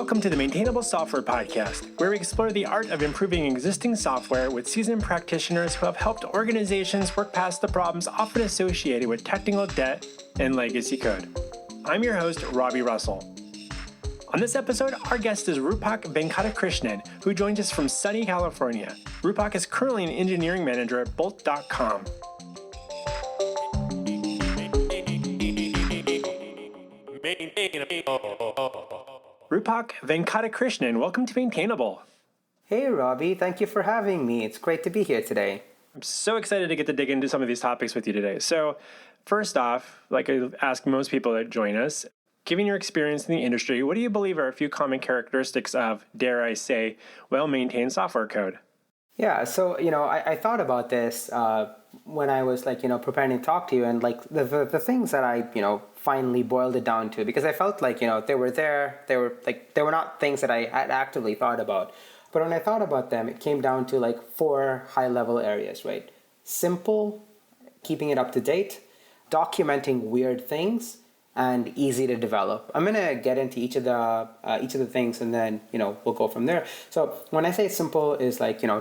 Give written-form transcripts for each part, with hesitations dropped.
Welcome to the Maintainable Software Podcast, where we explore the art of improving existing software with seasoned practitioners who have helped organizations work past the problems often associated with technical debt and legacy code. I'm your host, Robby Russell. On this episode, our guest is Roopak Venkatakrishnan, who joins us from sunny California. Roopak is currently an engineering manager at Bolt.com. Roopak Venkatakrishnan, welcome to Maintainable. Hey, Robby. Thank you for having me. It's great to be here today. I'm so excited to get to dig into some of these topics with you today. So, first off, like I ask most people that join us, given your experience in the industry, what do you believe are a few common characteristics of, dare I say, well-maintained software code? Yeah, so, I thought about this when I was, preparing to talk to you, and, the things that I, finally boiled it down to, because I felt like, they were there, they were not things that I had actively thought about. But when I thought about them, it came down to, four high-level areas, right? Simple, keeping it up to date, documenting weird things, and easy to develop. I'm going to get into each of the things, and then, we'll go from there. So when I say simple is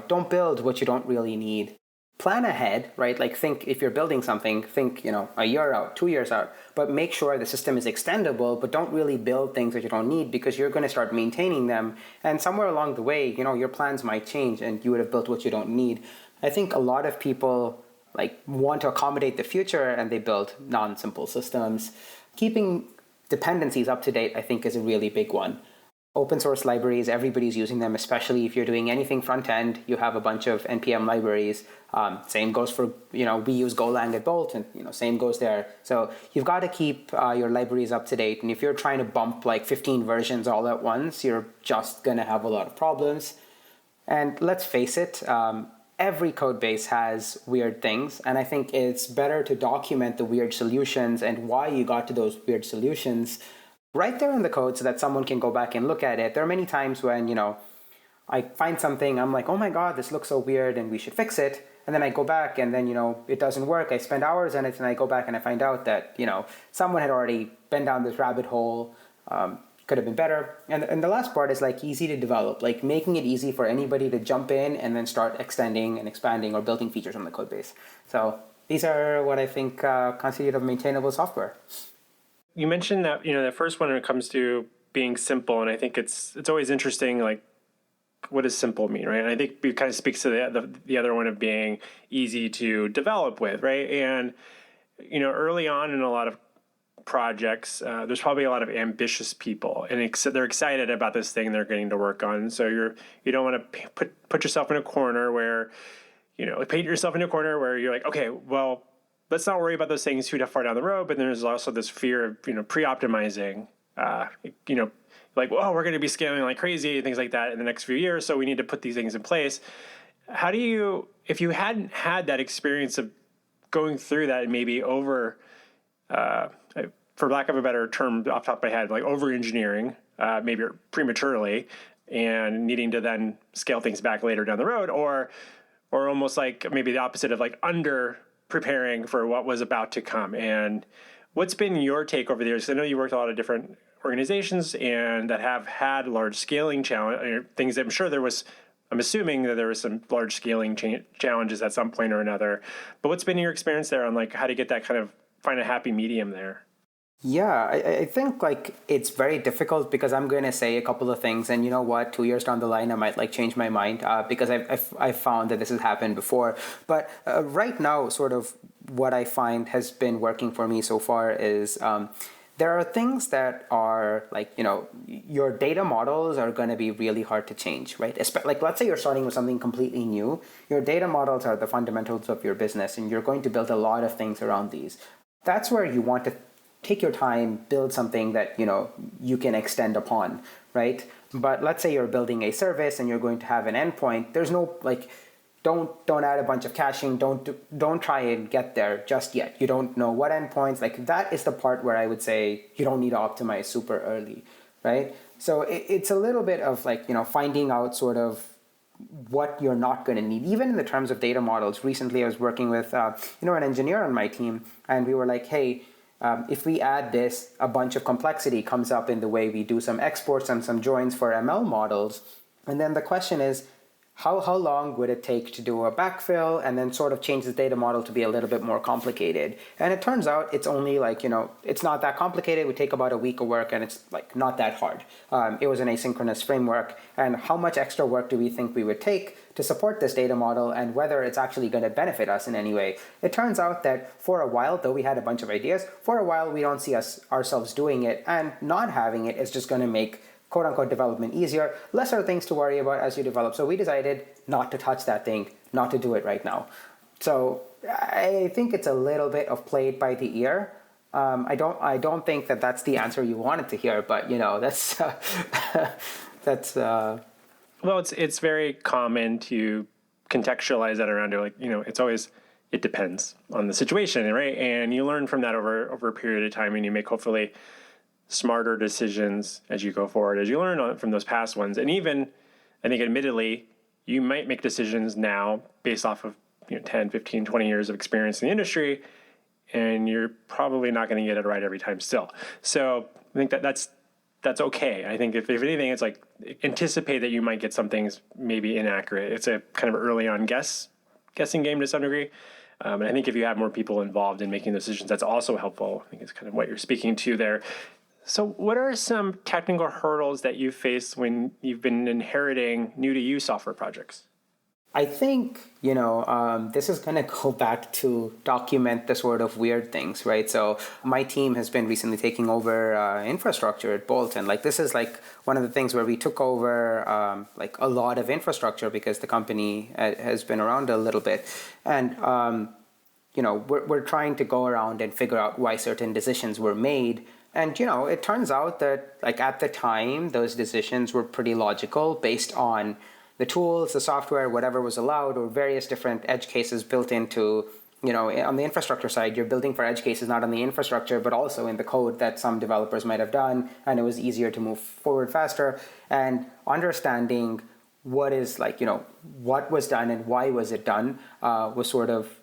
don't build what you don't really need. Plan ahead, right? Think if you're building something, think, a year out, 2 years out, but make sure the system is extendable, but don't really build things that you don't need because you're going to start maintaining them. And somewhere along the way, your plans might change and you would have built what you don't need. I think a lot of people want to accommodate the future and they build non-simple systems. Keeping dependencies up to date, I think, is a really big one. Open source libraries, everybody's using them, especially if you're doing anything front end. You have a bunch of NPM libraries. Same goes for, we use Golang at Bolt, and, same goes there. So you've got to keep your libraries up to date. And if you're trying to bump 15 versions all at once, you're just going to have a lot of problems. And let's face it, every code base has weird things, and I think it's better to document the weird solutions and why you got to those weird solutions right there in the code so that someone can go back and look at it. There are many times when, I find something, I'm like, oh my God, this looks so weird and we should fix it. And then I go back and then, it doesn't work. I spend hours on it and I go back and I find out that, someone had already been down this rabbit hole. Could have been better. And the last part is easy to develop, making it easy for anybody to jump in and then start extending and expanding or building features on the code base. So these are what I think constitute of maintainable software. You mentioned that, the first one when it comes to being simple, and I think it's always interesting, what does simple mean, right? And I think it kind of speaks to the other one of being easy to develop with, right? And, early on in a lot of projects, there's probably a lot of ambitious people, and they're excited about this thing they're getting to work on. So you don't want to put yourself in a corner where, paint yourself in a corner where you're like, okay, well, let's not worry about those things too far down the road. But then there's also this fear of, pre-optimizing, we're going to be scaling like crazy and things like that in the next few years. So we need to put these things in place. How do you, if you hadn't had that experience of going through that and maybe over, for lack of a better term off the top of my head, over-engineering, maybe prematurely, and needing to then scale things back later down the road, or almost maybe the opposite of under-preparing for what was about to come. And what's been your take over the years? I know you worked at a lot of different organizations and that have had large scaling things that I'm assuming that there was some large scaling challenges at some point or another. But what's been your experience there on how to get that kind of find a happy medium there? Yeah, I think it's very difficult because I'm going to say a couple of things, and 2 years down the line I might change my mind because I've found that this has happened before. But right now, sort of what I find has been working for me so far is there are things that are your data models are going to be really hard to change, right? Let's say you're starting with something completely new. Your data models are the fundamentals of your business, and you're going to build a lot of things around these. That's where you want to take your time, build something that, you can extend upon, right? But let's say you're building a service and you're going to have an endpoint. There's no, don't add a bunch of caching. Don't try and get there just yet. You don't know what endpoints, that is the part where I would say you don't need to optimize super early, right? So it's a little bit of finding out sort of what you're not going to need. Even in the terms of data models, recently I was working with, an engineer on my team, and we were like, hey, If we add this, a bunch of complexity comes up in the way we do some exports and some joins for ML models. And then the question is, how long would it take to do a backfill and then sort of change the data model to be a little bit more complicated? And it turns out it's only like, it's not that complicated. It would take about a week of work, and it's like not that hard. It was an asynchronous framework. And how much extra work do we think we would take to support this data model, and whether it's actually going to benefit us in any way? It turns out that for a while, though we had a bunch of ideas, for a while we don't see ourselves doing it, and not having it is just going to make quote-unquote development easier, lesser things to worry about as you develop. So we decided not to touch that thing, not to do it right now. So I think it's a little bit of play it by the ear. I don't think that that's the answer you wanted to hear, but that's that's. Well, it's very common to contextualize that around it. Like, it's always, it depends on the situation, right? And you learn from that over a period of time, and you make hopefully smarter decisions as you go forward, as you learn from those past ones. And even, I think, admittedly, you might make decisions now based off of 10, 15, 20 years of experience in the industry, and you're probably not going to get it right every time still. So I think that's okay. I think if anything, it's like anticipate that you might get some things maybe inaccurate. It's a kind of early on guessing game to some degree. And I think if you have more people involved in making decisions, that's also helpful. I think it's kind of what you're speaking to there. So what are some technical hurdles that you face when you've been inheriting new to you software projects? I think, this is going to go back to document the sort of weird things, right? So my team has been recently taking over infrastructure at Bolt. And this is one of the things where we took over a lot of infrastructure because the company has been around a little bit. And, we're trying to go around and figure out why certain decisions were made. And, it turns out that at the time, those decisions were pretty logical based on the tools, the software, whatever was allowed, or various different edge cases built into, on the infrastructure side, you're building for edge cases, not on the infrastructure, but also in the code that some developers might have done. And it was easier to move forward faster. And understanding what is what was done and why was it done was sort of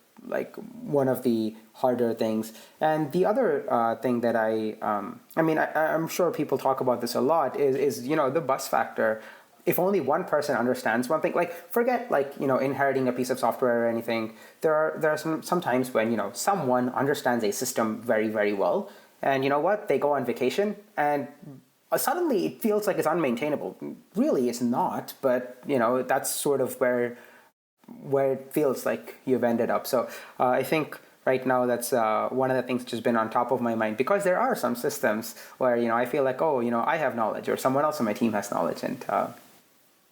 one of the harder things. And the other thing that I'm sure people talk about this a lot is the bus factor. If only one person understands one thing, forget inheriting a piece of software or anything. There are some times when someone understands a system very, very well, and they go on vacation and suddenly it feels like it's unmaintainable. Really, it's not, but that's sort of where it feels like you've ended up. So I think right now that's one of the things that's just been on top of my mind, because there are some systems where I feel like, I have knowledge, or someone else on my team has knowledge. And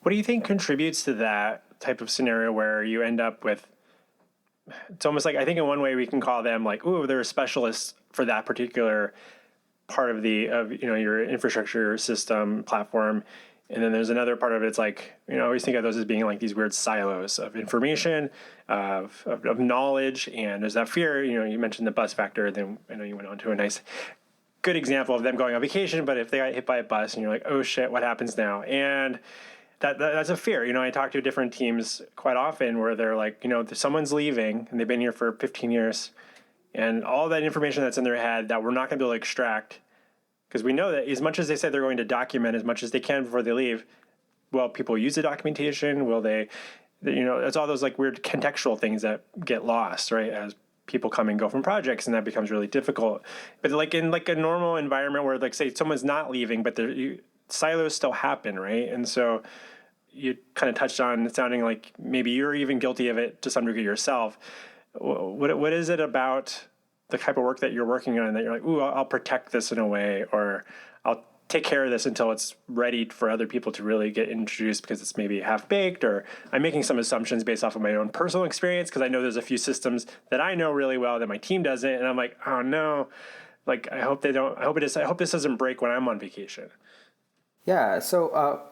what do you think contributes to that type of scenario where you end up with, it's almost like, I think in one way we can call them they're specialists for that particular part of your infrastructure system platform. And then there's another part of it. It's I always think of those as being these weird silos of information, of knowledge, and there's that fear. You mentioned the bus factor. Then I know you went on to a nice, good example of them going on vacation. But if they got hit by a bus, and you're like, oh shit, what happens now? And that's a fear. I talk to different teams quite often where they're someone's leaving and they've been here for 15 years, and all that information that's in their head that we're not going to be able to extract. Because we know that as much as they say they're going to document as much as they can before they leave, well, people use the documentation. Will they, it's all those weird contextual things that get lost, right? As people come and go from projects, and that becomes really difficult. But in a normal environment where say someone's not leaving, but silos still happen, right? And so you kind of touched on sounding like maybe you're even guilty of it to some degree yourself. What is it about the type of work that you're working on that you're ooh, I'll protect this in a way, or I'll take care of this until it's ready for other people to really get introduced because it's maybe half-baked, or I'm making some assumptions based off of my own personal experience because I know there's a few systems that I know really well that my team doesn't, and I'm oh no, I hope this doesn't break when I'm on vacation. Yeah, so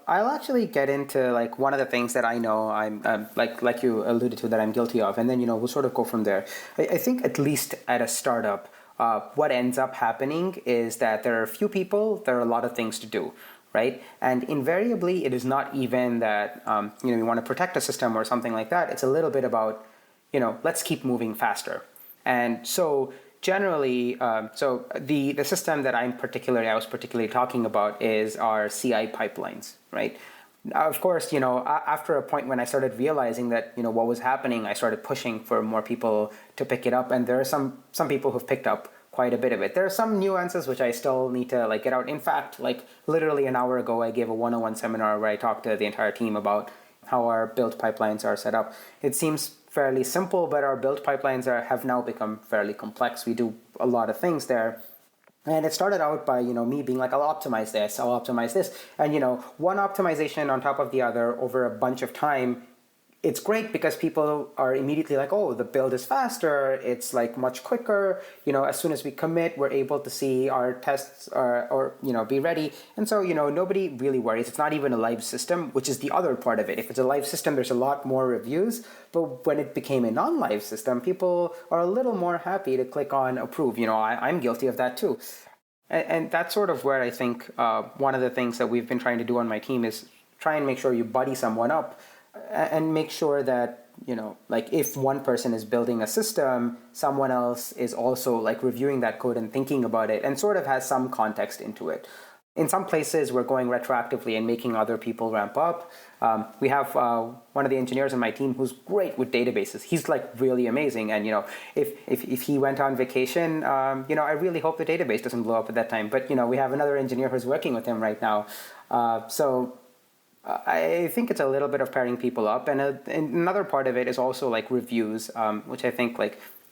I'll actually get into one of the things that I know I'm like you alluded to that I'm guilty of, and then we'll sort of go from there. I think at least at a startup, what ends up happening is that there are a few people, there are a lot of things to do, right? And invariably, it is not even that you want to protect a system or something like that. It's a little bit about let's keep moving faster, and so generally, so the system that I was particularly talking about is our CI pipelines, right? Now, of course, after a point when I started realizing that, what was happening, I started pushing for more people to pick it up. And there are some people who've picked up quite a bit of it. There are some nuances which I still need to get out. In fact, literally an hour ago, I gave a 101 seminar where I talked to the entire team about how our build pipelines are set up. It seems fairly simple, but our build pipelines have now become fairly complex. We do a lot of things there. And it started out by, me being like, I'll optimize this. And, one optimization on top of the other over a bunch of time, it's great because people are immediately like, oh, the build is faster. It's much quicker. As soon as we commit, we're able to see our tests or be ready. And so, nobody really worries. It's not even a live system, which is the other part of it. If it's a live system, there's a lot more reviews. But when it became a non-live system, people are a little more happy to click on approve. I'm guilty of that too. And that's sort of where I think one of the things that we've been trying to do on my team is try and make sure you buddy someone up and make sure that, if one person is building a system, someone else is also reviewing that code and thinking about it and sort of has some context into it. In some places, we're going retroactively and making other people ramp up. We have one of the engineers on my team who's great with databases. He's really amazing. And, if he went on vacation, I really hope the database doesn't blow up at that time. But, we have another engineer who's working with him right now. So I think it's a little bit of pairing people up. And another part of it is also reviews, which I think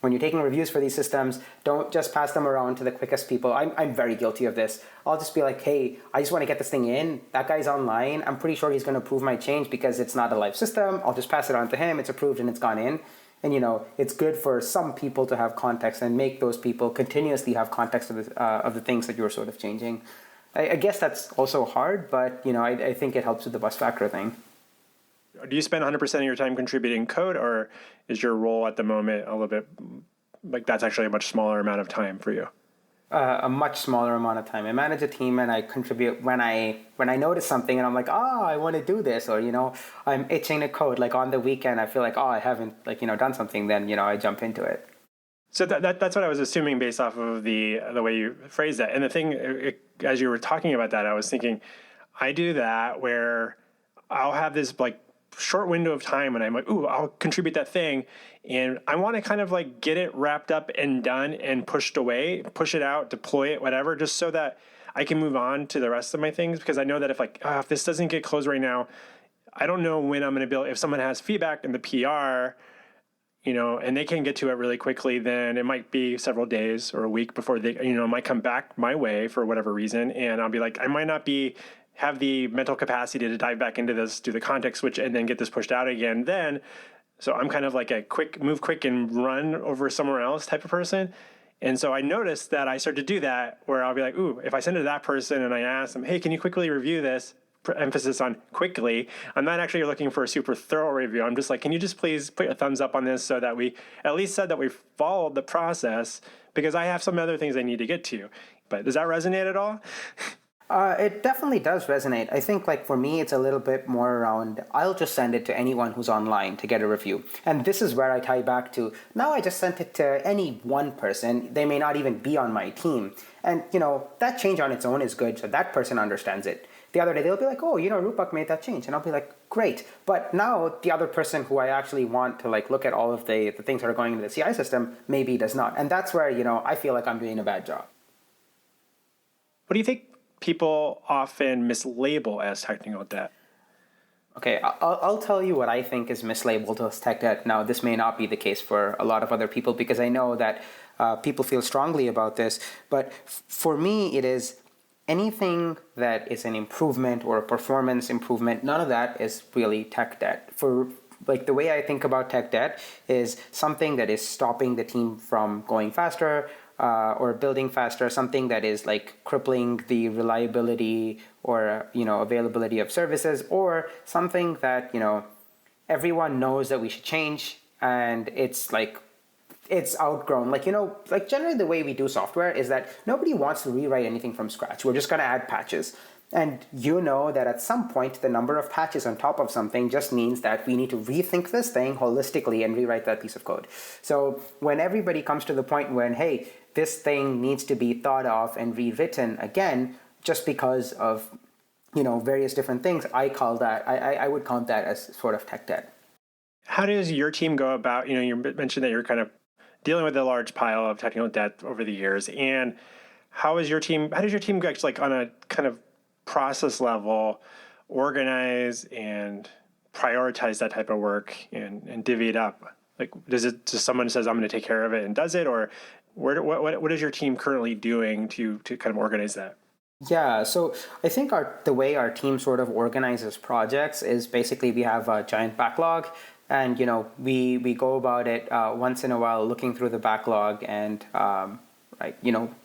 when you're taking reviews for these systems, don't just pass them around to the quickest people. I'm very guilty of this. I'll just be like, hey, I just want to get this thing in. That guy's online. I'm pretty sure he's going to approve my change because it's not a live system. I'll just pass it on to him. It's approved and it's gone in. And, it's good for some people to have context and make those people continuously have context of the things that you're sort of changing. I guess that's also hard, but, I think it helps with the bus factor thing. Do you spend 100% of your time contributing code, or is your role at the moment a little bit that's actually a much smaller amount of time for you? A much smaller amount of time. I manage a team and I contribute when I notice something and I'm like, I want to do this, or I'm itching to code. On the weekend, I feel like, I haven't done something. Then I jump into it. So that's what I was assuming based off of the way you phrased that. And the thing, as you were talking about that, I was thinking, I do that where I'll have this short window of time and I'm like, I'll contribute that thing. And I want to kind of get it wrapped up and done and pushed away, push it out, deploy it, whatever, just so that I can move on to the rest of my things. Because I know that if this doesn't get closed right now, I don't know when I'm going to build. If someone has feedback in the PR, and they can get to it really quickly, then it might be several days or a week before they, might come back my way for whatever reason. And I'll be I might not have the mental capacity to dive back into this, do the context switch, and then get this pushed out again. Then, so I'm kind of a quick and run over somewhere else type of person. And so I noticed that I start to do that where I'll be like, if I send it to that person and I ask them, hey, can you quickly review this? Emphasis on quickly. I'm not actually looking for a super thorough review. I'm just can you just please put a thumbs up on this so that we at least said that we followed the process, because I have some other things I need to get to. But does that resonate at all? It definitely does resonate. I think for me, it's a little bit more around, I'll just send it to anyone who's online to get a review. And this is where I tie back to, now I just sent it to any one person. They may not even be on my team. And, that change on its own is good, so that person understands it. The other day, they'll be like, Roopak made that change. And I'll be like, great. But now the other person who I actually want to look at all of the things that are going into the CI system maybe does not. And that's where, I feel like I'm doing a bad job. What do you think people often mislabel as technical debt? Okay, I'll tell you what I think is mislabeled as tech debt. Now, this may not be the case for a lot of other people, because I know that people feel strongly about this. But for me, it is anything that is an improvement or a performance improvement. None of that is really tech debt. For the way I think about tech debt is something that is stopping the team from going faster, or building faster, something that is crippling the reliability or availability of services, or something that everyone knows that we should change, and it's outgrown. Generally the way we do software is that nobody wants to rewrite anything from scratch. We're just going to add patches. And you know that at some point, the number of patches on top of something just means that we need to rethink this thing holistically and rewrite that piece of code. So when everybody comes to the point when, hey, this thing needs to be thought of and rewritten again, just because of various different things, I would count that as sort of tech debt. How does your team go about, you mentioned that you're kind of dealing with a large pile of technical debt over the years, and how does your team actually, like, on a kind of process level, organize and prioritize that type of work and divvy it up? Like, does someone says, I'm going to take care of it and does it, or what is your team currently doing to kind of organize that? Yeah, so I think the way our team sort of organizes projects is basically we have a giant backlog, and we go about it once in a while, looking through the backlog and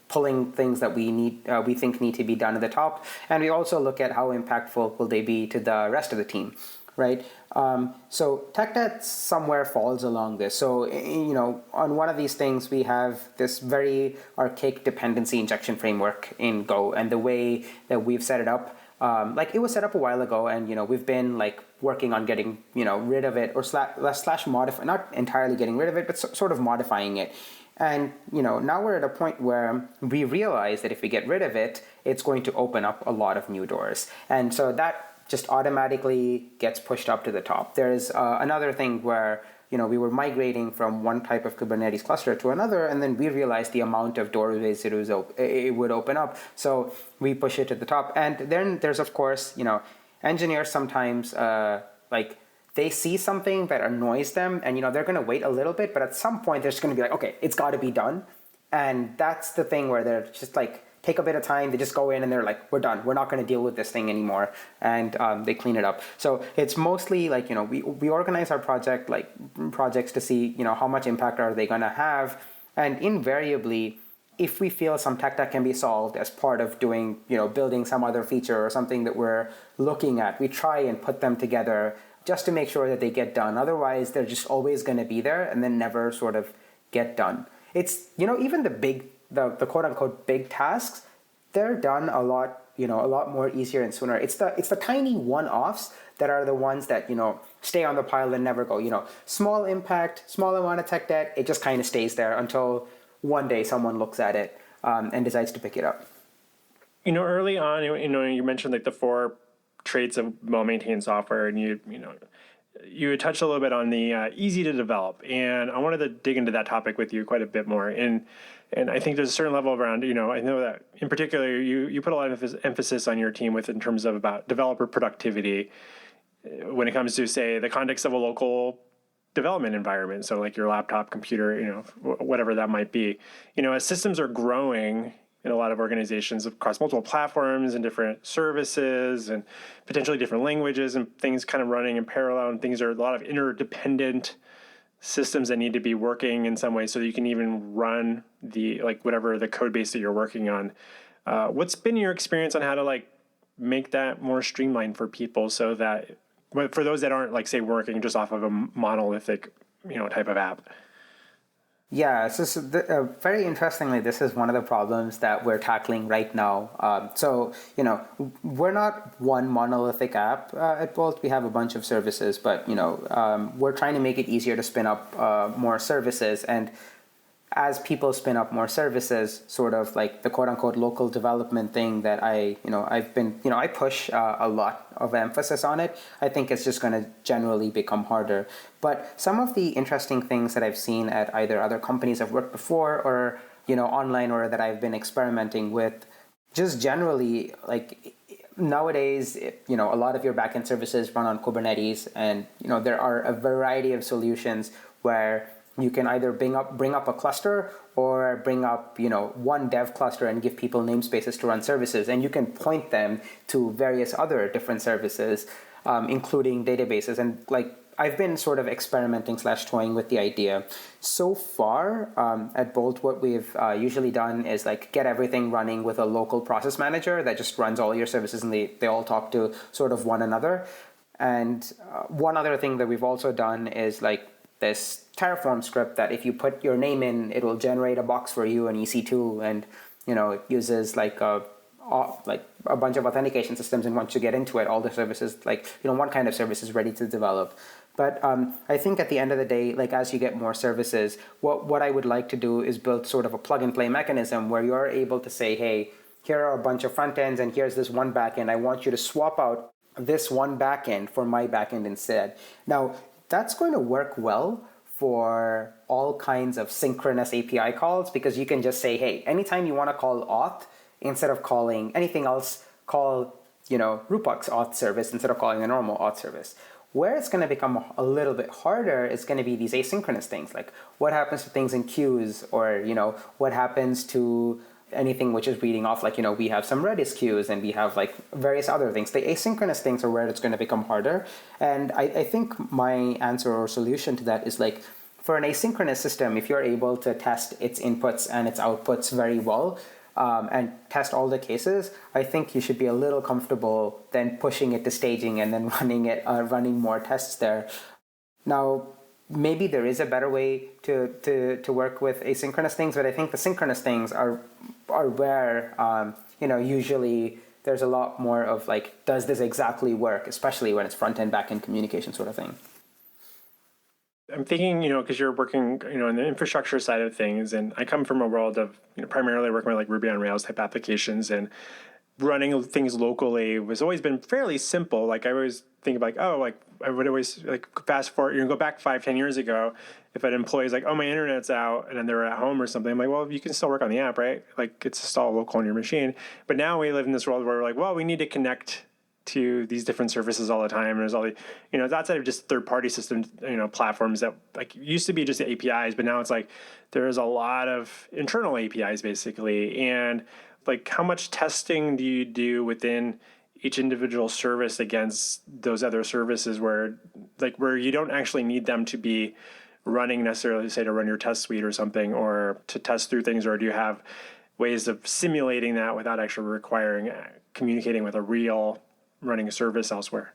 pulling things that we think need to be done at the top, and we also look at how impactful will they be to the rest of the team, right? So tech debt somewhere falls along this. So on one of these things we have this very archaic dependency injection framework in Go, and the way that we've set it up, it was set up a while ago, and we've been working on getting rid of it, or slash modify, not entirely getting rid of it, but sort of modifying it. And now we're at a point where we realize that if we get rid of it, it's going to open up a lot of new doors, and so that just automatically gets pushed up to the top. There's another thing where we were migrating from one type of Kubernetes cluster to another, and then we realized the amount of doorways it would open up, so we push it to the top. And then there's, of course, engineers sometimes they see something that annoys them, and they're going to wait a little bit, but at some point they're just going to be like, okay, it's got to be done. And that's the thing where they're just take a bit of time, they just go in and they're like, we're done, we're not going to deal with this thing anymore, and they clean it up. So it's mostly we organize our projects to see how much impact are they going to have, and invariably, if we feel some tech that can be solved as part of doing building some other feature or something that we're looking at, we try and put them together just to make sure that they get done. Otherwise, they're just always going to be there and then never sort of get done. It's even the quote unquote big tasks, they're done a lot more easier and sooner. It's the tiny one-offs that are the ones that stay on the pile and never go. Small impact, small amount of tech debt, it just kind of stays there until one day someone looks at it and decides to pick it up. Early on, you mentioned the 4 traits of well-maintained software, and you touched a little bit on the easy to develop, and I wanted to dig into that topic with you quite a bit more. And I think there's a certain level around, I know that in particular you put a lot of emphasis on your team in terms of about developer productivity when it comes to, say, the context of a local development environment. So like your laptop, computer, whatever that might be. As systems are growing in a lot of organizations across multiple platforms and different services and potentially different languages and things kind of running in parallel, and things are a lot of interdependent systems that need to be working in some way so that you can even run the whatever the code base that you're working on. What's been your experience on how to make that more streamlined for people, so that for those that aren't say working just off of a monolithic type of app? Yeah, so very interestingly, this is one of the problems that we're tackling right now. So we're not one monolithic app at Bolt. We have a bunch of services, but we're trying to make it easier to spin up more services. And as people spin up more services, sort of the quote unquote local development thing that I push a lot of emphasis on it. I think it's just going to generally become harder. But some of the interesting things that I've seen at either other companies I've worked before, or online, or that I've been experimenting with, just generally nowadays, a lot of your backend services run on Kubernetes, and there are a variety of solutions where you can either bring up a cluster, or bring up one dev cluster and give people namespaces to run services, and you can point them to various other different services, including databases. And I've been sort of experimenting / toying with the idea. So far at Bolt, what we've usually done is get everything running with a local process manager that just runs all your services, and they all talk to sort of one another. And one other thing that we've also done is this Terraform script that if you put your name in, it will generate a box for you in EC2, and it uses like a bunch of authentication systems, and once you get into it, all the services, like, one kind of service is ready to develop. But I think at the end of the day, like, as you get more services, what I would like to do is build sort of a plug and play mechanism where you're able to say, hey, here are a bunch of front ends and here's this one backend. I want you to swap out this one backend for my backend instead. Now, that's going to work well for all kinds of synchronous API calls, because you can just say, hey, anytime you want to call auth, instead of calling anything else, call, Roopak's auth service instead of calling the normal auth service. Where it's going to become a little bit harder is going to be these asynchronous things, like what happens to things in queues, or, what happens to anything which is reading off, like, we have some Redis queues and we have like various other things. The asynchronous things are where it's going to become harder. And I think my answer or solution to that is, like, for an asynchronous system, if you're able to test its inputs and its outputs very well, and test all the cases, I think you should be a little comfortable then pushing it to staging and then running more tests there. Now, maybe there is a better way to work with asynchronous things, but I think the synchronous things are where, usually there's a lot more of, like, does this exactly work, especially when it's front-end, back-end communication sort of thing. I'm thinking, because you're working, in the infrastructure side of things, and I come from a world of, primarily working with like Ruby on Rails type applications, and running things locally was always been fairly simple. Like, I always think about, like, oh, like, I would always, like, fast forward, go back 5-10 years ago, if an employee's like, oh, my internet's out, and then they're at home or something, I'm like, well, you can still work on the app, right? Like, it's just all local on your machine. But now we live in this world where we're like, well, we need to connect to these different services all the time. And there's all the, it's outside of just third-party systems, platforms that, like, used to be just APIs, but now it's like there's a lot of internal APIs basically. And, like, how much testing do you do within each individual service against those other services where you don't actually need them to be running necessarily, say, to run your test suite or something, or to test through things, or do you have ways of simulating that without actually requiring communicating with a real running a service elsewhere?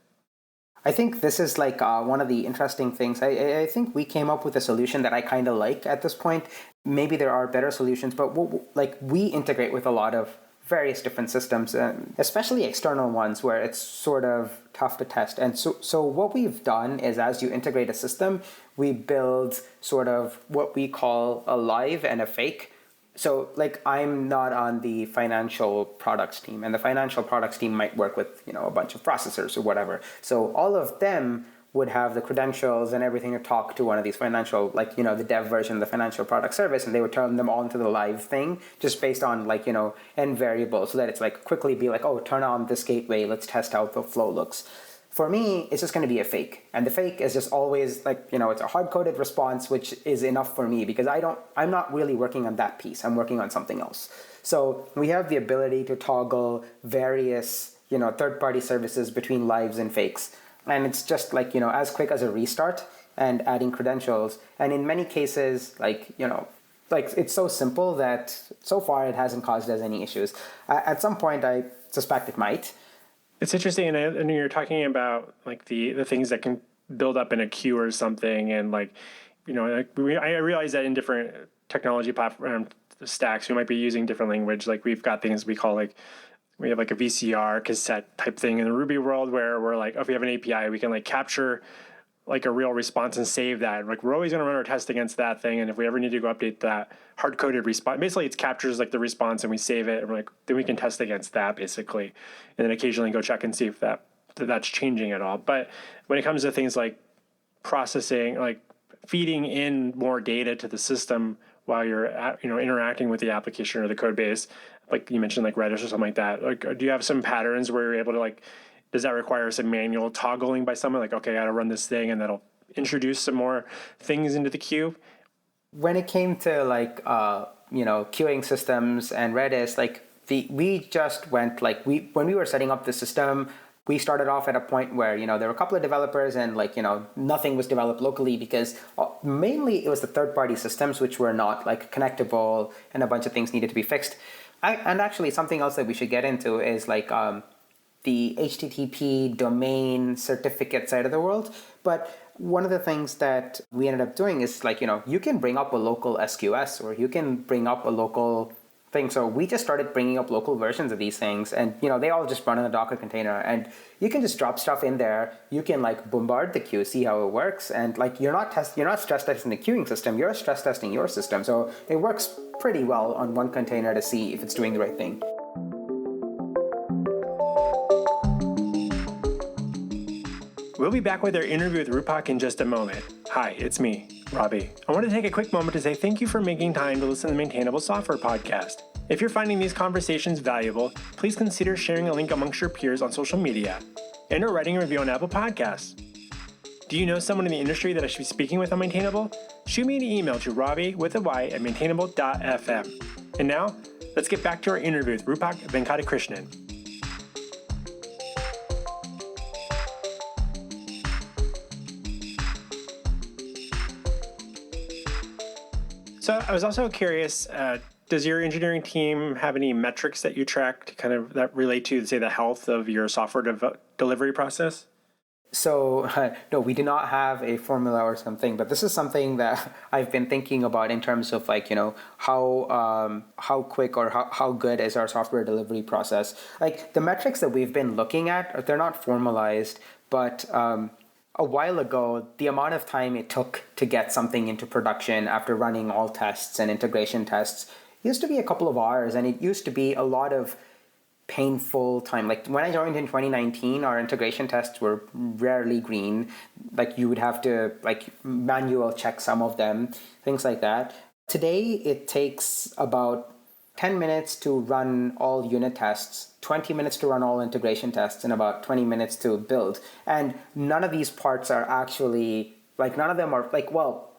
I think this is like one of the interesting things. I think we came up with a solution that I kind of like at this point. Maybe there are better solutions, but we integrate with a lot of various different systems, especially external ones where it's sort of tough to test. And so what we've done is, as you integrate a system, we build sort of what we call a live and a fake. So, like, I'm not on the financial products team, and the financial products team might work with, a bunch of processors or whatever. So all of them would have the credentials and everything to talk to one of these financial, like, the dev version of the financial product service, and they would turn them on to the live thing just based on, like, end variables, so that it's like quickly be like, oh, turn on this gateway, let's test how the flow looks. For me, it's just going to be a fake. And the fake is just always like, it's a hard-coded response, which is enough for me because I'm not really working on that piece. I'm working on something else. So we have the ability to toggle various, third-party services between lives and fakes. And it's just like, as quick as a restart and adding credentials. And in many cases, like it's so simple that so far it hasn't caused us any issues. At some point, I suspect it might. It's interesting, and you're talking about, like, the things that can build up in a queue or something, and, like, I realize that in different technology platform stacks, we might be using different language. Like, we've got things we call, like, we have like a VCR cassette type thing in the Ruby world where we're like, if we have an API, we can, like, capture, like, a real response and save that. Like, we're always going to run our test against that thing, and if we ever need to go update that hard-coded response, basically it captures, like, the response and we save it, and we're like, then we can test against that basically, and then occasionally go check and see if that's changing at all. But when it comes to things like processing, like feeding in more data to the system while you're interacting with the application or the code base, like you mentioned, like Redis or something like that, like, do you have some patterns where you're able to, like, does that require some manual toggling by someone? Like, okay, I got to run this thing, and that'll introduce some more things into the queue? When it came to, like, queuing systems and Redis, like, we just went, like, when we were setting up the system, we started off at a point where, there were a couple of developers and, like, nothing was developed locally because mainly it was the third-party systems which were not, like, connectable, and a bunch of things needed to be fixed. And actually something else that we should get into is, like, the HTTP domain certificate side of the world. But one of the things that we ended up doing is, like, you can bring up a local SQS, or you can bring up a local thing. So we just started bringing up local versions of these things, and they all just run in a Docker container, and you can just drop stuff in there. You can like bombard the queue, see how it works, and like you're not stress testing the queuing system. You're stress testing your system. So it works pretty well on one container to see if it's doing the right thing. We'll be back with our interview with Roopak in just a moment. Hi, it's me, Robby. I want to take a quick moment to say thank you for making time to listen to the Maintainable Software Podcast. If you're finding these conversations valuable, please consider sharing a link amongst your peers on social media and or writing a review on Apple Podcasts. Do you know someone in the industry that I should be speaking with on Maintainable? Shoot me an email to Robby with a Y at maintainable.fm. And now, let's get back to our interview with Roopak Venkatakrishnan. So I was also curious, does your engineering team have any metrics that you track to kind of that relate to, say, the health of your software delivery process? So no, we do not have a formula or something, but this is something that I've been thinking about in terms of like, how quick or how good is our software delivery process. Like the metrics that we've been looking at, they're not formalized, but a while ago, the amount of time it took to get something into production after running all tests and integration tests used to be a couple of hours, and it used to be a lot of painful time. Like when I joined in 2019, our integration tests were rarely green. Like you would have to like manual check some of them, things like that. Today, it takes about 10 minutes to run all unit tests, 20 minutes to run all integration tests, and about 20 minutes to build. And none of these parts are actually, like none of them are like, well,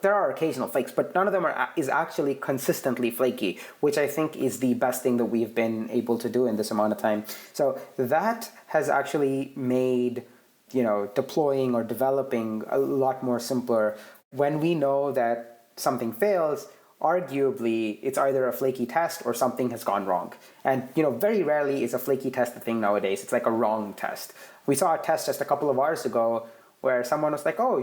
there are occasional flakes, but none of them is actually consistently flaky, which I think is the best thing that we've been able to do in this amount of time. So that has actually made, deploying or developing a lot more simpler. When we know that something fails, arguably it's either a flaky test or something has gone wrong. And very rarely is a flaky test a thing nowadays. It's like a wrong test. We saw a test just a couple of hours ago where someone was like, oh,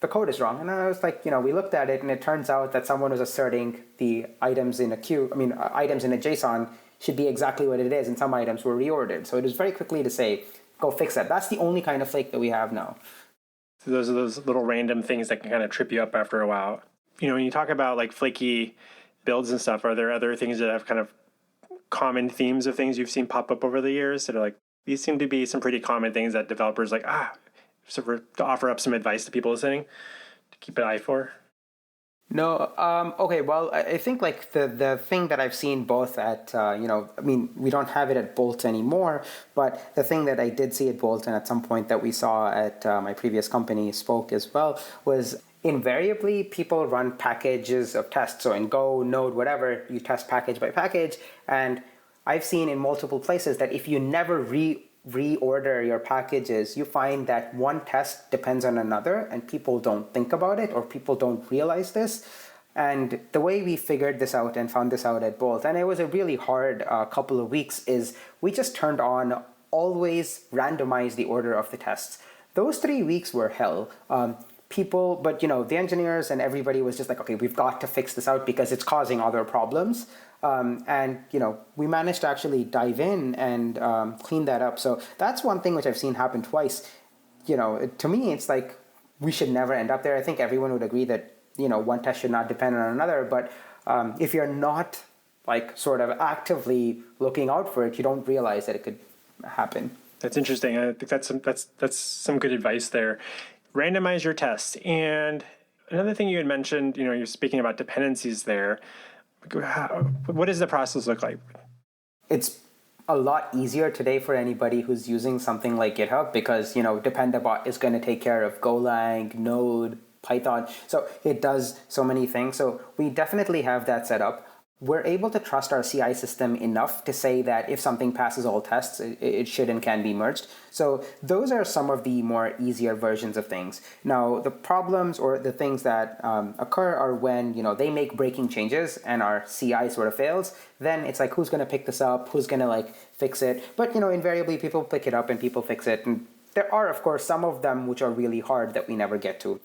the code is wrong. And I was like, we looked at it and it turns out that someone was asserting the items in a items in a JSON should be exactly what it is, and some items were reordered. So it was very quickly to say, go fix that. That's the only kind of flake that we have now. So those are those little random things that can kind of trip you up after a while. When you talk about like flaky builds and stuff, are there other things that have kind of common themes of things you've seen pop up over the years that are like, these seem to be some pretty common things that developers like, so to offer up some advice to people listening to keep an eye for? No. Okay. Well, I think like the thing that I've seen both at, we don't have it at Bolt anymore, but the thing that I did see at Bolt and at some point that we saw at my previous company, Spoke as well, was invariably people run packages of tests. So in Go, Node, whatever, you test package by package. And I've seen in multiple places that if you never reorder your packages, you find that one test depends on another and people don't think about it or people don't realize this. And the way we figured this out and found this out at Bolt, and it was a really hard couple of weeks, is we just turned on always randomize the order of the tests. Those 3 weeks were hell. But the engineers and everybody was just like, okay, we've got to fix this out because it's causing other problems. We managed to actually dive in and clean that up. So that's one thing which I've seen happen twice. To me, it's like we should never end up there. I think everyone would agree that, one test should not depend on another. But if you're not like sort of actively looking out for it, you don't realize that it could happen. That's interesting. I think that's some good advice there. Randomize your tests. And another thing you had mentioned, you're speaking about dependencies there. What does the process look like? It's a lot easier today for anybody who's using something like GitHub because, Dependabot is going to take care of Golang, Node, Python. So it does so many things. So we definitely have that set up. We're able to trust our CI system enough to say that if something passes all tests, it should and can be merged. So those are some of the more easier versions of things. Now, the problems or the things that occur are when, they make breaking changes and our CI sort of fails. Then it's like, who's going to pick this up? Who's going to fix it? But, invariably people pick it up and people fix it. And there are, of course, some of them which are really hard that we never get to.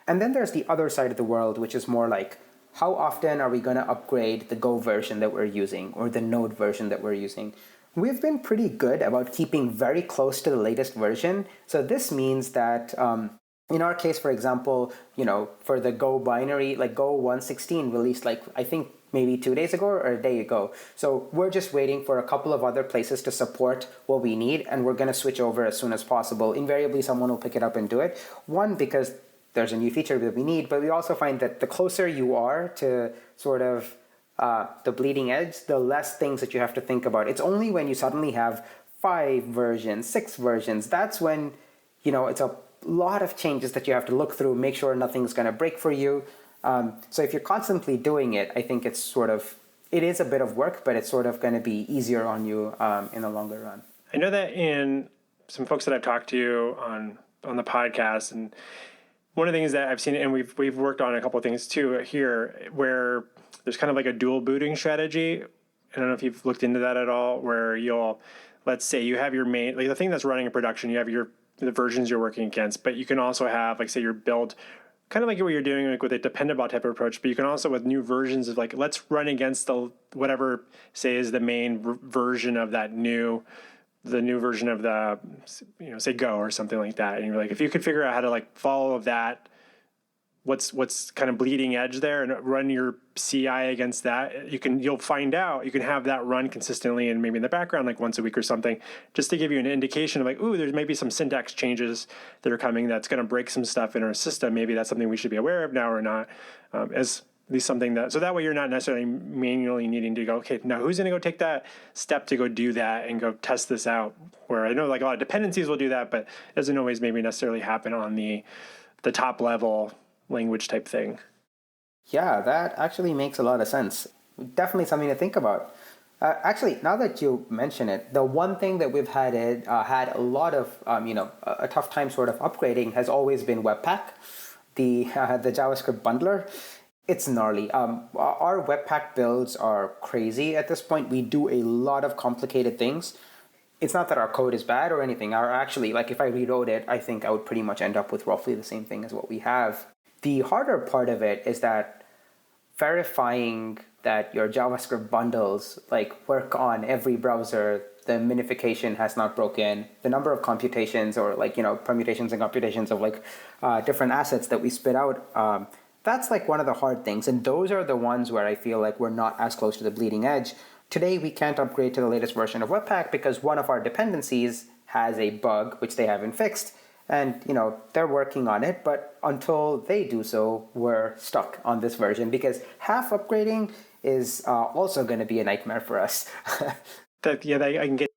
And then there's the other side of the world, which is more like how often are we going to upgrade the Go version that we're using or the Node version that we're using? We've been pretty good about keeping very close to the latest version. So this means that in our case, for example, for the Go binary, like Go 116 released I think maybe 2 days ago or a day ago. So we're just waiting for a couple of other places to support what we need, and we're going to switch over as soon as possible. Invariably, someone will pick it up and do it. One, because there's a new feature that we need, but we also find that the closer you are to sort of the bleeding edge, the less things that you have to think about. It's only when you suddenly have 5 versions, 6 versions, that's when, it's a lot of changes that you have to look through, make sure nothing's going to break for you. So if you're constantly doing it, I think it is a bit of work, but it's sort of going to be easier on you in the longer run. I know that in some folks that I've talked to on the podcast, and one of the things that I've seen, and we've worked on a couple of things too here, where there's kind of like a dual booting strategy. I don't know if you've looked into that at all, where let's say you have your main, like the thing that's running in production, you have the versions you're working against, but you can also have, like, say, your build, kind of like what you're doing like with a dependable type of approach, but you can also with new versions of let's run against the whatever, say, is the main version of the new version of the, say Go or something like that. And you're like, if you could figure out how to follow that, what's kind of bleeding edge there, and run your CI against that, you'll find out, you can have that run consistently and maybe in the background once a week or something, just to give you an indication of there's maybe some syntax changes that are coming that's going to break some stuff in our system. Maybe that's something we should be aware of now or not, as at least something so that way you're not necessarily manually needing to go, okay, now who's going to go take that step to go do that and go test this out, where I know a lot of dependencies will do that, but it doesn't always maybe necessarily happen on the top level language type thing. Yeah, that actually makes a lot of sense. Definitely something to think about. Actually, now that you mention it, the one thing that we've had a lot of a tough time sort of upgrading has always been Webpack, the JavaScript bundler. It's gnarly. Our Webpack builds are crazy at this point. We do a lot of complicated things. It's not that our code is bad or anything. Actually, if I rewrote it, I think I would pretty much end up with roughly the same thing as what we have. The harder part of it is that verifying that your JavaScript bundles work on every browser, the minification has not broken, the number of computations or permutations and computations of different assets that we spit out, that's one of the hard things. And those are the ones where I feel like we're not as close to the bleeding edge. Today, we can't upgrade to the latest version of Webpack because one of our dependencies has a bug which they haven't fixed. And, they're working on it, but until they do so, we're stuck on this version because half upgrading is also going to be a nightmare for us. I can get.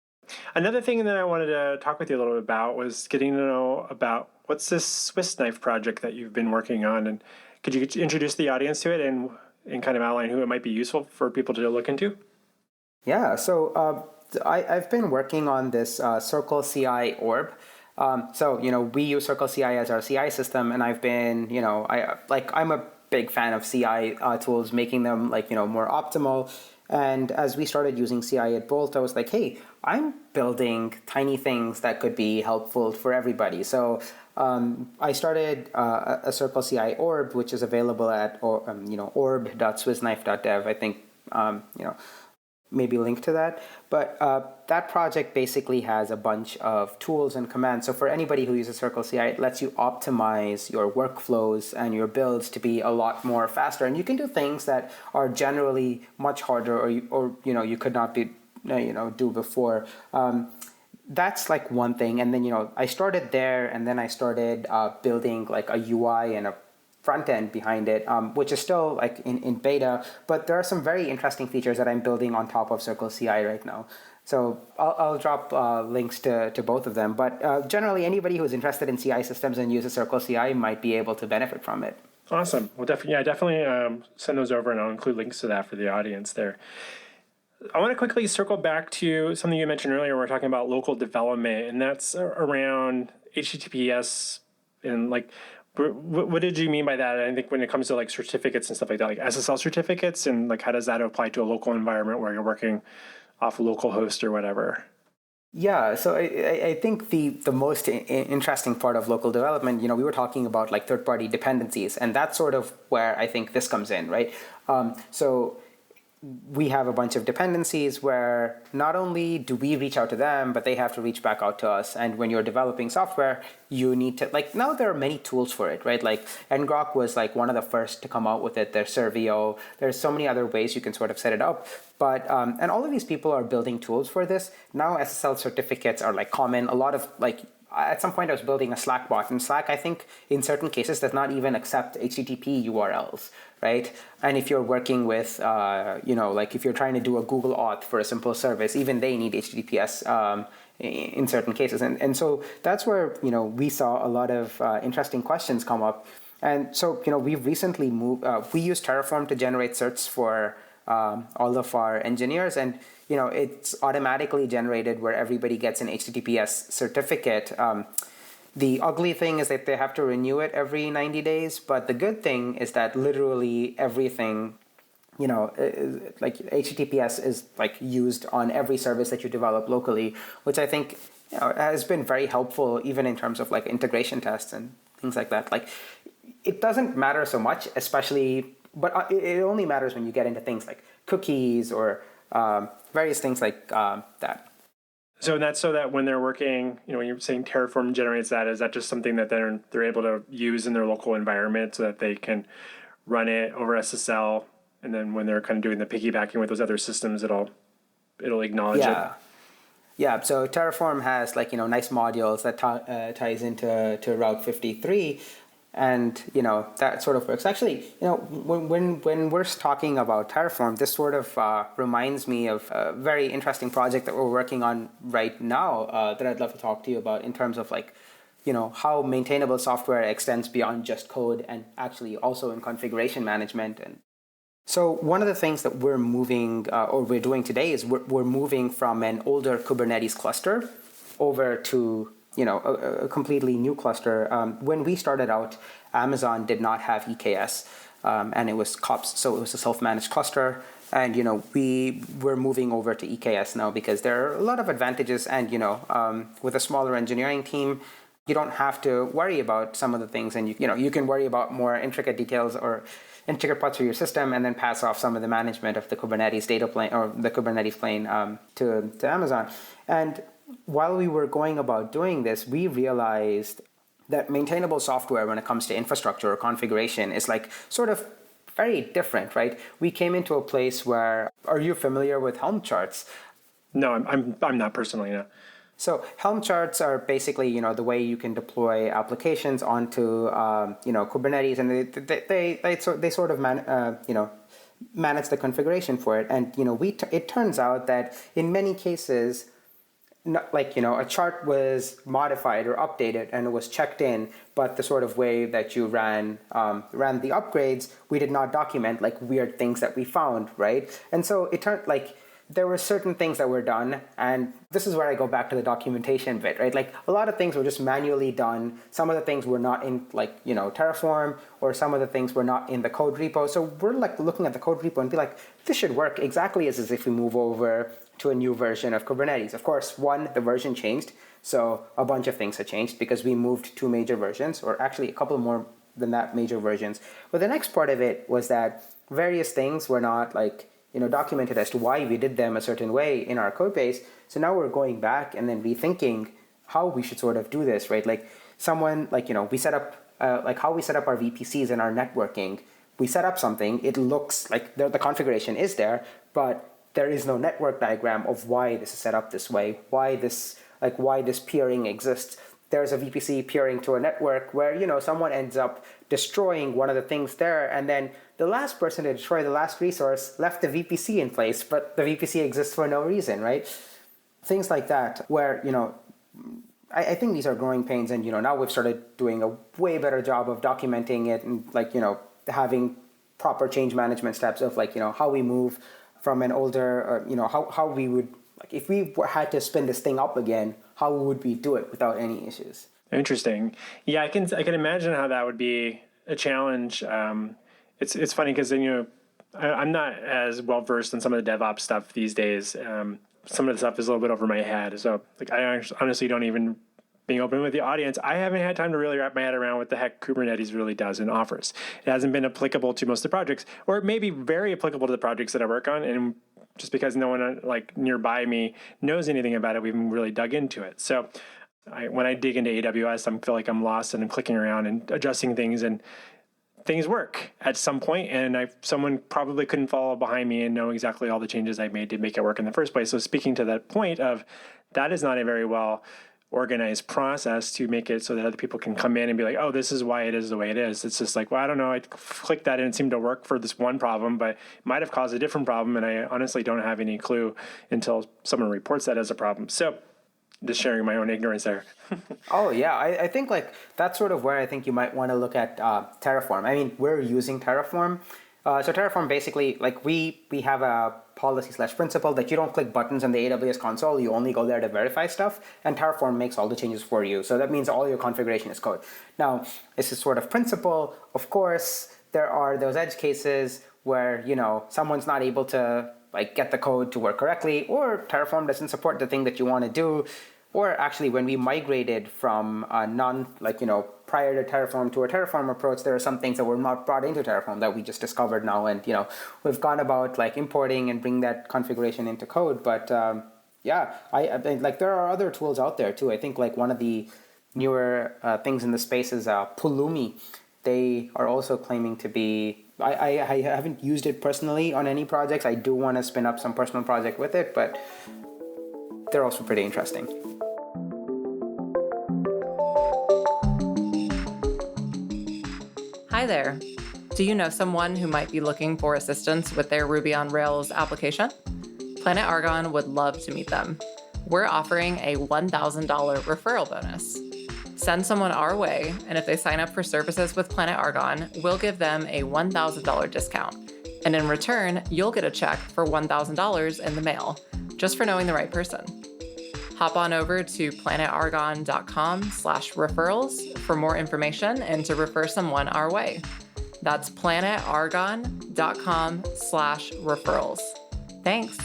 Another thing that I wanted to talk with you a little bit about was getting to know about what's this Swiss knife project that you've been working on, and could you introduce the audience to it and kind of outline who it might be useful for people to look into? Yeah, so I've been working on this Circle CI orb. We use Circle CI as our CI system, and I've been, I'm a big fan of CI tools, making them more optimal. And as we started using CI at Bolt, I was like, hey, I'm building tiny things that could be helpful for everybody. So I started a Circle CI orb, which is available at orb.swissknife.dev. I think maybe link to that. But that project basically has a bunch of tools and commands. So for anybody who uses Circle CI, it lets you optimize your workflows and your builds to be a lot more faster. And you can do things that are generally much harder or you could not be do before. That's one thing. And then I started there, and then I started building a UI and a front end behind it, which is still in beta, but there are some very interesting features that I'm building on top of Circle CI right now. So I'll drop links to both of them, but generally anybody who's interested in CI systems and uses Circle CI might be able to benefit from it. Awesome. Well, definitely send those over, and I'll include links to that for the audience there. I want to quickly circle back to something you mentioned earlier. We're talking about local development, and that's around HTTPS and what did you mean by that? I think when it comes to certificates and stuff like that, SSL certificates, and how does that apply to a local environment where you're working off a local host or whatever? Yeah, so I think the most interesting part of local development, we were talking about like third-party dependencies, and that's sort of where I think this comes in, right? So we have a bunch of dependencies where not only do we reach out to them, but they have to reach back out to us. And when you're developing software, you need to, like, now there are many tools for it, right? Like ngrok was like one of the first to come out with it. There's Servio. There's so many other ways you can sort of set it up. But, and all of these people are building tools for this. Now SSL certificates are like common. A lot of like, at some point I was building a Slack bot, and Slack, I think in certain cases does not even accept HTTP URLs, right? And if you're working with, like if you're trying to do a Google auth for a simple service, even they need HTTPS in certain cases. And so that's where, we saw a lot of interesting questions come up. And so, we've recently moved, we use Terraform to generate certs for all of our engineers, and it's automatically generated where everybody gets an HTTPS certificate. The ugly thing is that they have to renew it every 90 days, but the good thing is that literally everything, like HTTPS is like used on every service that you develop locally, which I think has been very helpful even in terms of like integration tests and things like that. Like it doesn't matter so much, especially, but it only matters when you get into things like cookies or various things like that. So that's so that when they're working, when you're saying Terraform generates that, is that just something that they're able to use in their local environment so that they can run it over SSL, and then when they're kind of doing the piggybacking with those other systems, it'll acknowledge it. Yeah, so Terraform has like, nice modules that ties into Route 53. And, that sort of works. Actually, when we're talking about Terraform, this sort of reminds me of a very interesting project that we're working on right now that I'd love to talk to you about in terms of like, how maintainable software extends beyond just code and actually also in configuration management. And so one of the things that we're moving or we're doing today is we're moving from an older Kubernetes cluster over to a completely new cluster. When we started out, Amazon did not have EKS, and it was COPS, so it was a self-managed cluster. And we're moving over to EKS now because there are a lot of advantages. And with a smaller engineering team, you don't have to worry about some of the things, and you can worry about more intricate details or intricate parts of your system, and then pass off some of the management of the Kubernetes data plane or the Kubernetes plane to Amazon. And while we were going about doing this, we realized that maintainable software when it comes to infrastructure or configuration is like sort of very different, right? We came into a place where, are you familiar with Helm charts? No, I'm not personally, no. So Helm charts are basically, the way you can deploy applications onto, Kubernetes, and they sort of manage the configuration for it. And, it turns out that in many cases, a chart was modified or updated and it was checked in, but the sort of way that you ran the upgrades, we did not document like weird things that we found, right? And so it turned like there were certain things that were done, and this is where I go back to the documentation bit, right? Like a lot of things were just manually done. Some of the things were not in Terraform, or some of the things were not in the code repo. So we're like looking at the code repo and be like, this should work exactly as if we move over to a new version of Kubernetes. Of course, the version changed. So a bunch of things had changed because we moved 2 major versions, or actually a couple more than that major versions. But the next part of it was that various things were not documented as to why we did them a certain way in our code base. So now we're going back and then rethinking how we should sort of do this, right? Like we set up, how we set up our VPCs and our networking. We set up something, it looks like the configuration is there, but there is no network diagram of why this is set up this way, why this peering exists. There's a VPC peering to a network where, someone ends up destroying one of the things there, and then the last person to destroy the last resource left the VPC in place, but the VPC exists for no reason, right? Things like that, where, I think these are growing pains, and, now we've started doing a way better job of documenting it and, having proper change management steps of, how we move from an older, or, how we would, if we had to spin this thing up again, how would we do it without any issues? Interesting. Yeah, I can imagine how that would be a challenge. It's funny because I'm not as well versed in some of the DevOps stuff these days. some of the stuff is a little bit over my head. So like, I honestly don't even, being open with the audience, I haven't had time to really wrap my head around what the heck Kubernetes really does and offers. It hasn't been applicable to most of the projects, or it may be very applicable to the projects that I work on. And just because no one like nearby me knows anything about it, we haven't really dug into it. So when I dig into AWS, I feel like I'm lost and I'm clicking around and adjusting things, and things work at some point, and someone probably couldn't follow behind me and know exactly all the changes I made to make it work in the first place. So speaking to that point of, that is not a very well organized process to make it so that other people can come in and be like, oh, this is why it is the way it is. It's just like, well, I don't know, I clicked that and it seemed to work for this one problem, but it might have caused a different problem, and I honestly don't have any clue until someone reports that as a problem. So just sharing my own ignorance there. Oh, yeah. I think like that's sort of where I think you might want to look at Terraform. I mean, we're using Terraform. So Terraform basically, like we have a policy/principle that you don't click buttons in the AWS console, you only go there to verify stuff, and Terraform makes all the changes for you. So that means all your configuration is code. Now, this is sort of principle. Of course, there are those edge cases where, you know, someone's not able to like get the code to work correctly, or Terraform doesn't support the thing that you want to do. Or actually, when we migrated from prior to Terraform to a Terraform approach, there are some things that were not brought into Terraform that we just discovered now, and we've gone about like importing and bring that configuration into code. But I think like there are other tools out there too. I think like one of the newer things in the space is Pulumi. They are also claiming to be. I haven't used it personally on any projects. I do want to spin up some personal project with it, but they're also pretty interesting. Hi there. Do you know someone who might be looking for assistance with their Ruby on Rails application? Planet Argon would love to meet them. We're offering a $1,000 referral bonus. Send someone our way, and if they sign up for services with Planet Argon, we'll give them a $1,000 discount. And in return, you'll get a check for $1,000 in the mail, just for knowing the right person. Hop on over to planetargon.com/referrals for more information and to refer someone our way. That's planetargon.com/referrals. Thanks.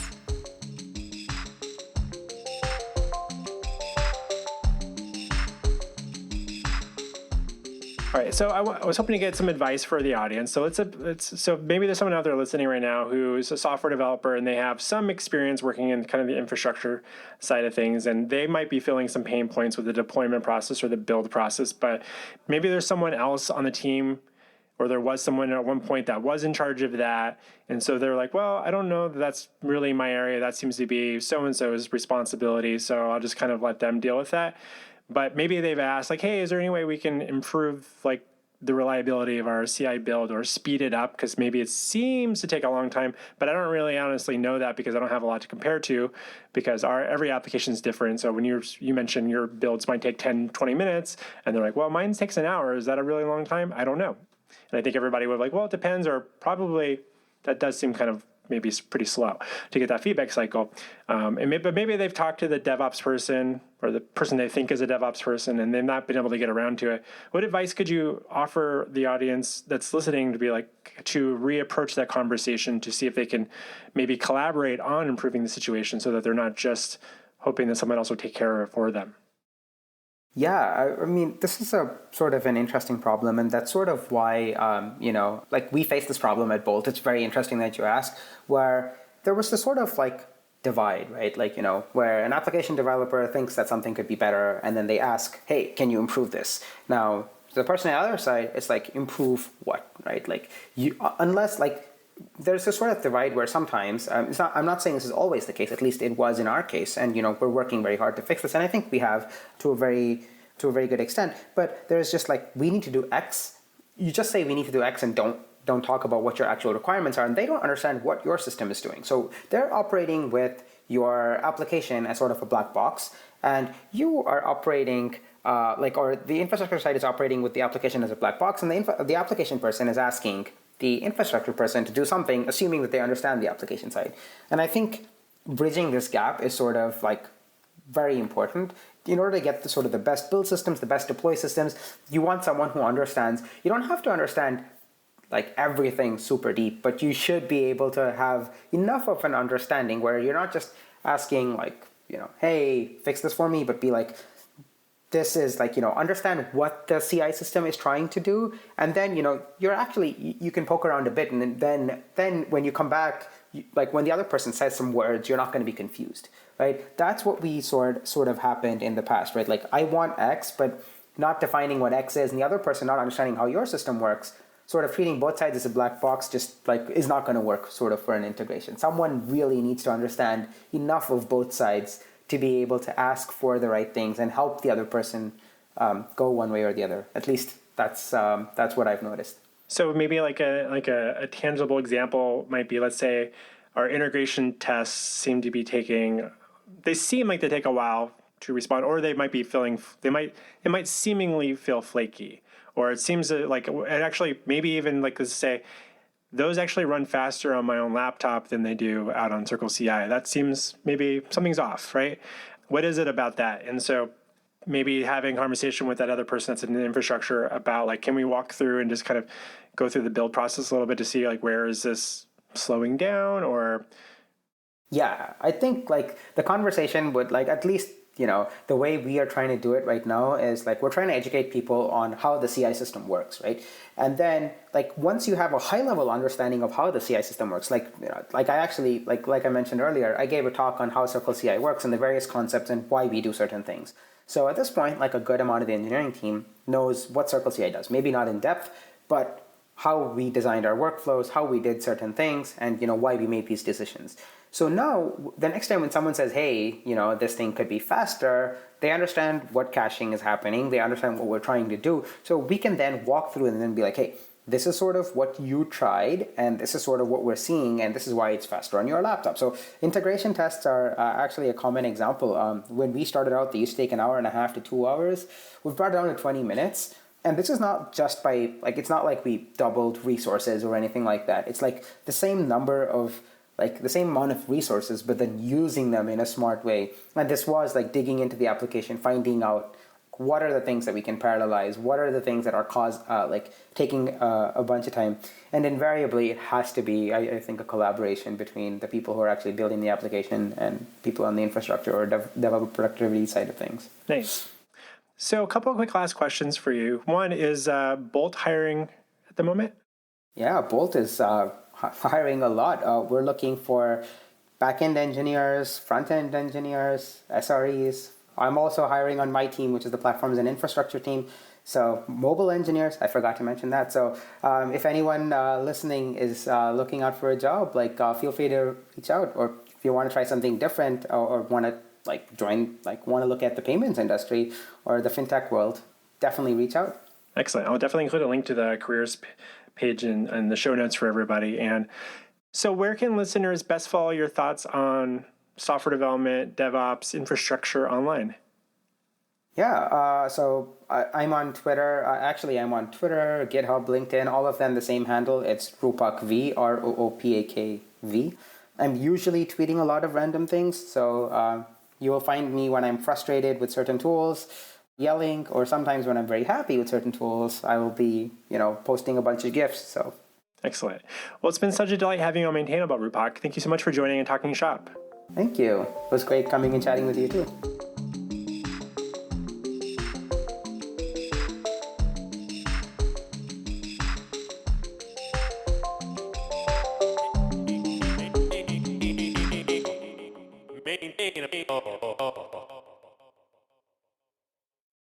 All right, so I was hoping to get some advice for the audience. So so maybe there's someone out there listening right now who's a software developer and they have some experience working in kind of the infrastructure side of things, and they might be feeling some pain points with the deployment process or the build process. But maybe there's someone else on the team, or there was someone at one point that was in charge of that, and so they're like, well, I don't know that that's really my area. That seems to be so-and-so's responsibility, so I'll just kind of let them deal with that. But maybe they've asked, like, hey, is there any way we can improve like the reliability of our CI build or speed it up? Because maybe it seems to take a long time, but I don't really honestly know that because I don't have a lot to compare to, because every application is different. So when you mentioned your builds might take 10, 20 minutes, and they're like, well, mine takes an hour. Is that a really long time? I don't know. And I think everybody would be like, well, it depends, or probably that does seem kind of maybe it's pretty slow to get that feedback cycle. But maybe they've talked to the DevOps person or the person they think is a DevOps person, and they've not been able to get around to it. What advice could you offer the audience that's listening to reapproach that conversation to see if they can maybe collaborate on improving the situation so that they're not just hoping that someone else will take care of it for them? Yeah, I mean, this is a sort of an interesting problem, and that's sort of why, like we face this problem at Bolt. It's very interesting that you ask, where there was this sort of like divide, right? Like, where an application developer thinks that something could be better, and then they ask, hey, can you improve this? Now, the person on the other side is like, improve what, right? Like, unless like, there's this sort of divide where sometimes I'm not saying this is always the case. At least it was in our case, and we're working very hard to fix this, and I think we have to a very good extent. But there's just like, we need to do X. You just say we need to do X and don't talk about what your actual requirements are, and they don't understand what your system is doing. So they're operating with your application as sort of a black box, and you are operating or the infrastructure side is operating with the application as a black box, and the application person is asking the infrastructure person to do something, assuming that they understand the application side. And I think bridging this gap is sort of like very important. In order to get the best build systems, the best deploy systems, you want someone who understands. You don't have to understand like everything super deep, but you should be able to have enough of an understanding where you're not just asking like, hey, fix this for me, but be like, this is like, understand what the CI system is trying to do. And then, you're actually, you can poke around a bit. And then when you come back, like when the other person says some words, you're not going to be confused, right? That's what we sort of happened in the past, right? Like I want X, but not defining what X is, and the other person not understanding how your system works, sort of treating both sides as a black box just like is not going to work sort of for an integration. Someone really needs to understand enough of both sides to be able to ask for the right things and help the other person go one way or the other. At least that's what I've noticed. So maybe like a tangible example might be, let's say our integration tests seem like they take a while to respond, or they might be it might seemingly feel flaky, or it seems like it actually, maybe even like, let's say those actually run faster on my own laptop than they do out on Circle CI. That seems maybe something's off, right? What is it about that? And so maybe having a conversation with that other person that's in the infrastructure about like, can we walk through and just kind of go through the build process a little bit to see like, where is this slowing down? Or yeah, I think like the conversation would like, at least the way we are trying to do it right now is like we're trying to educate people on how the CI system works, right? And then like once you have a high level understanding of how the CI system works, like I actually like I mentioned earlier, I gave a talk on how Circle CI works and the various concepts and why we do certain things. So at this point, like a good amount of the engineering team knows what Circle CI does. Maybe not in depth, but how we designed our workflows, how we did certain things, and why we made these decisions. So now, the next time when someone says, hey, this thing could be faster, they understand what caching is happening, they understand what we're trying to do. So we can then walk through and then be like, hey, this is sort of what you tried, and this is sort of what we're seeing, and this is why it's faster on your laptop. So integration tests are actually a common example. When we started out, they used to take 1.5 hours to 2 hours. We've brought it down to 20 minutes. And this is not just by, like, it's not like we doubled resources or anything like that. It's like the same number of, like the same amount of resources, but then using them in a smart way. And this was like digging into the application, finding out what are the things that we can parallelize, what are the things that are taking a bunch of time. And invariably, it has to be, I think, a collaboration between the people who are actually building the application and people on the infrastructure or developer productivity side of things. Nice. So a couple of quick last questions for you. One is Bolt hiring at the moment? Yeah, Bolt is hiring a lot. We're looking for back-end engineers, front-end engineers, SREs. I'm also hiring on my team, which is the platforms and infrastructure team. So mobile engineers, I forgot to mention that. So if anyone listening is looking out for a job, feel free to reach out. Or if you want to try something different or want to want to look at the payments industry or the fintech world, definitely reach out. Excellent. I'll definitely include a link to the careers page in the show notes for everybody. And so where can listeners best follow your thoughts on software development, DevOps, infrastructure online? Yeah, so I'm on Twitter. I'm on Twitter, GitHub, LinkedIn, all of them the same handle. It's Roopak V, Roopak V. I'm usually tweeting a lot of random things, so you will find me when I'm frustrated with certain tools, yelling, or sometimes when I'm very happy with certain tools, I will be, posting a bunch of GIFs. So, excellent. Well, it's been such a delight having you on Maintainable, Roopak. Thank you so much for joining and talking shop. Thank you. It was great coming and chatting with you too.